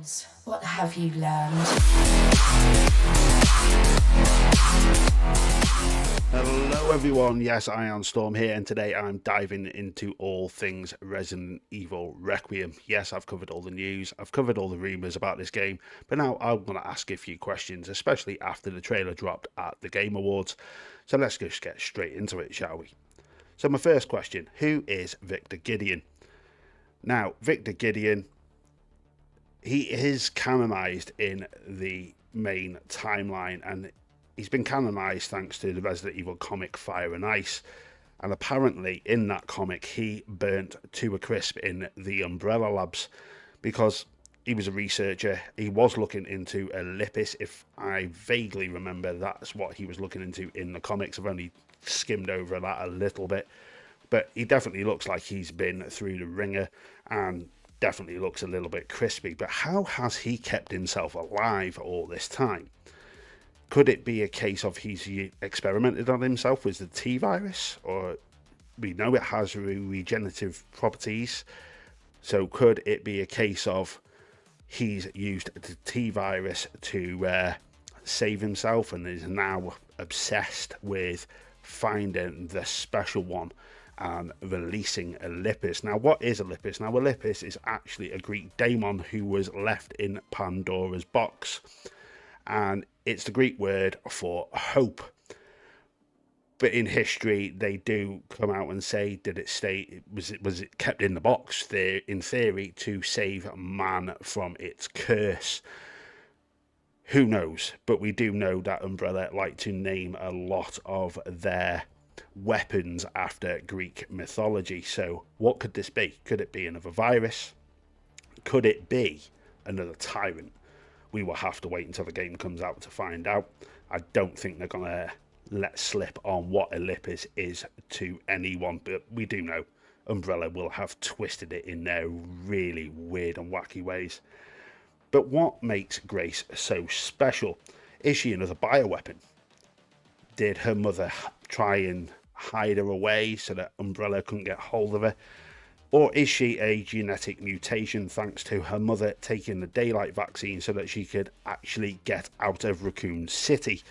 friends, what have you learned? Hello everyone, yes, I am Storm here, and today I'm diving into all things Resident Evil Requiem. Yes, I've covered all the news, I've covered all the rumours about this game, but now I'm going to ask a few questions, especially after the trailer dropped at the Game Awards. So let's just get straight into it, shall we? So my first question, who is Victor Gideon? Now, Victor Gideon, he is canonised in the main timeline, and he's been canonised thanks to the Resident Evil comic Fire and Ice. And apparently in that comic he burnt to a crisp in the Umbrella Labs because he was a researcher. He was looking into Elpis, if I vaguely remember. That's what he was looking into in the comics. I've only skimmed over that a little bit, but he definitely looks like he's been through the ringer and definitely looks a little bit crispy. But how has he kept himself alive all this time? Could it be a case of he's experimented on himself with the T virus, or we know it has regenerative properties, so could it be a case of he's used the T virus to save himself and is now obsessed with finding the special one and releasing Elpis? Now, what is Elpis? Now, Elpis is actually a Greek daemon who was left in Pandora's box, and it's the Greek word for hope. But in history, they do come out and say, did it stay? Was it kept in the box there in theory to save man from its curse? Who knows? But we do know that Umbrella like to name a lot of their weapons after Greek mythology. So what could this be? Could it be another virus? Could it be another tyrant? We will have to wait until the game comes out to find out. I don't think they're going to let slip on what Elpis is to anyone, but we do know Umbrella will have twisted it in their really weird and wacky ways. But what makes Grace so special? Is she another bioweapon? Did her mother try and hide her away so that Umbrella couldn't get hold of her? Or is she a genetic mutation thanks to her mother taking the daylight vaccine so that she could actually get out of Raccoon City?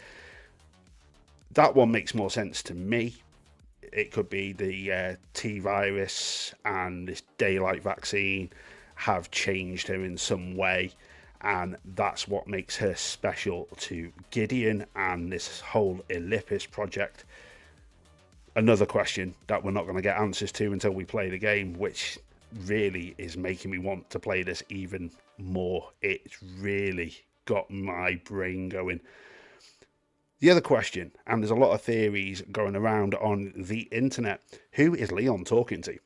That one makes more sense to me. It could be the T virus and this daylight vaccine have changed her in some way, and that's what makes her special to Gideon and this whole Elpis project. Another question that we're not going to get answers to until we play the game, which really is making me want to play this even more. It's really got my brain going. The other question, and there's a lot of theories going around on the internet, who is Leon talking to?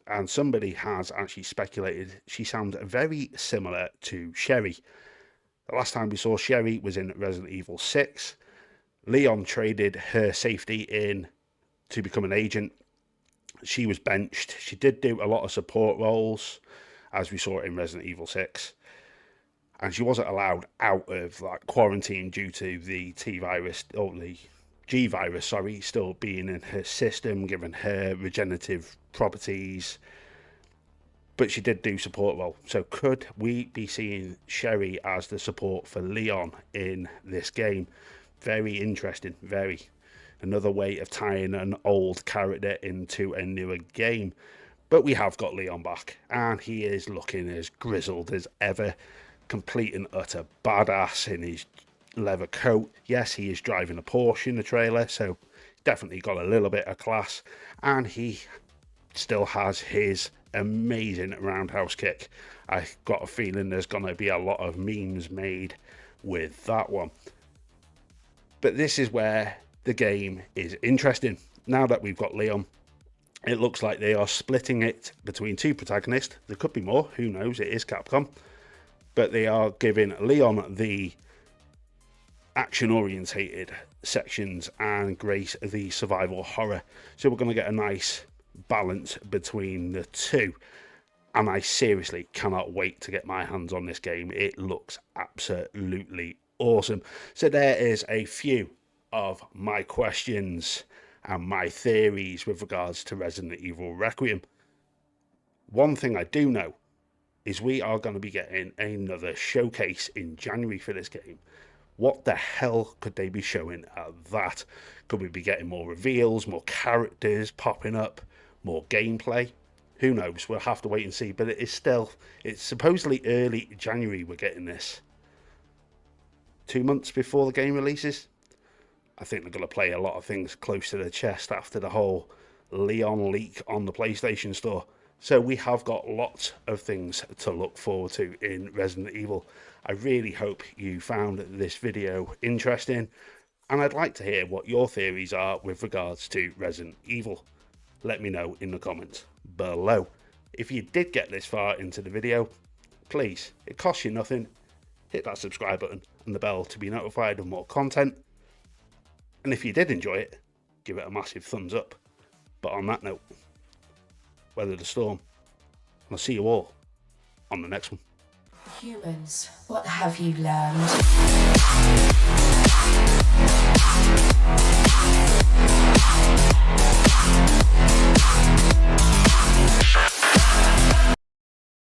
And somebody has actually speculated she sounds very similar to Sherry. The last time we saw Sherry was in Resident Evil 6. Leon traded her safety in to become an agent. She was benched. She did do a lot of support roles, as we saw in Resident Evil 6. And she wasn't allowed out of quarantine due to the T virus, or the G virus, sorry, still being in her system, giving her regenerative properties. But she did do support role. So could we be seeing Sherry as the support for Leon in this game? Very interesting, very. Another way of tying an old character into a newer game. But we have got Leon back, and he is looking as grizzled as ever, complete and utter badass in his leather coat. Yes, he is driving a Porsche in the trailer, so definitely got a little bit of class, and he still has his amazing roundhouse kick. I've got a feeling there's going to be a lot of memes made with that one. But this is where the game is interesting. Now that we've got Leon, it looks like they are splitting it between two protagonists. There could be more, who knows, it is Capcom. But they are giving Leon the action-orientated sections and Grace the survival horror. So we're going to get a nice balance between the two. And I seriously cannot wait to get my hands on this game. It looks absolutely awesome. So there is a few of my questions and my theories with regards to Resident Evil Requiem. One thing I do know is we are going to be getting another showcase in January for this game. What the hell could they be showing at that? Could we be getting more reveals, more characters popping up, more gameplay? Who knows? We'll have to wait and see. But it is still, it's supposedly early January we're getting this. 2 months before the game releases. I think they're going to play a lot of things close to the chest after the whole Leon leak on the PlayStation Store. So we have got lots of things to look forward to in Resident Evil. I really hope you found this video interesting, and I'd like to hear what your theories are with regards to Resident Evil. Let me know in the comments below. If you did get this far into the video, please, it costs you nothing, hit that subscribe button and the bell to be notified of more content. And if you did enjoy it, give it a massive thumbs up. But on that note, weather the storm, and I'll see you all on the next one. Humans, what have you learned?